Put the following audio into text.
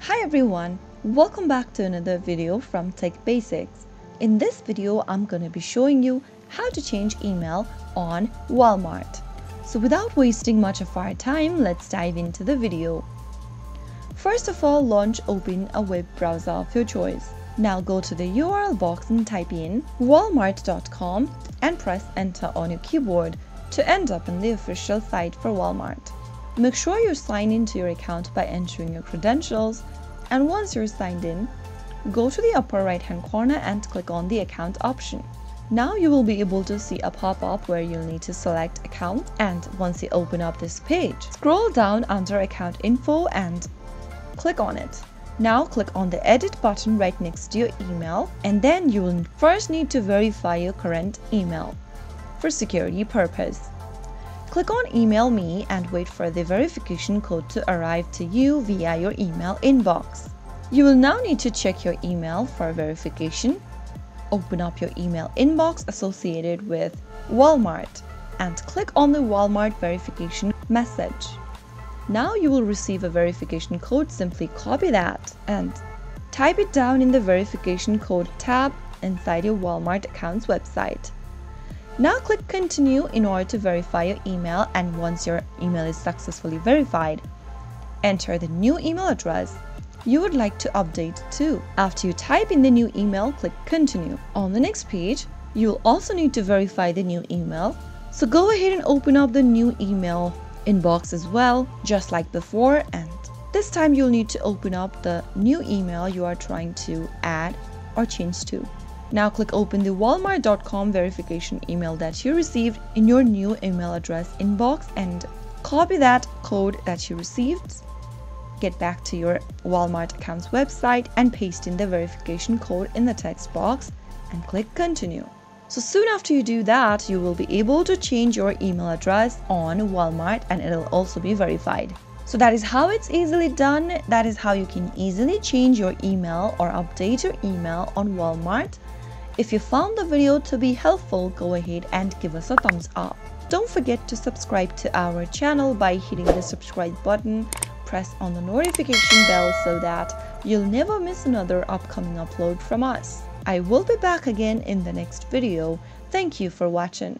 Hi everyone, welcome back to another video from Tech Basics. In this video, I'm going to be showing you how to change email on Walmart. So without wasting much of our time, let's dive into the video. First of all, open a web browser of your choice. Now go to the URL box and type in walmart.com and press enter on your keyboard to end up on the official site for Walmart. Make sure you sign into your account by entering your credentials, and once you're signed in, go to the upper right hand corner and click on the account option. Now you will be able to see a pop-up where you'll need to select account, and once you open up this page, scroll down under account info and click on it. Now click on the edit button right next to your email, and then you will first need to verify your current email for security purpose. Click on Email Me and wait for the verification code to arrive to you via your email inbox. You will now need to check your email for verification. Open up your email inbox associated with Walmart and click on the Walmart verification message. Now you will receive a verification code. Simply copy that and type it down in the verification code tab inside your Walmart account's website. Now click Continue in order to verify your email, and once your email is successfully verified, enter the new email address you would like to update to. After you type in the new email, click Continue. On the next page, you will also need to verify the new email, so go ahead and open up the new email inbox as well, just like before, and this time you'll need to open up the new email you are trying to add or change to. Now click open the walmart.com verification email that you received in your new email address inbox and copy that code that you received. Get back to your Walmart account's website and paste in the verification code in the text box and click Continue. So soon after you do that, you will be able to change your email address on Walmart and it'll also be verified. So that is how it's easily done. That is how you can easily change your email or update your email on Walmart. If you found the video to be helpful, go ahead and give us a thumbs up. Don't forget to subscribe to our channel by hitting the subscribe button. Press on the notification bell so that you'll never miss another upcoming upload from us. I will be back again in the next video. Thank you for watching.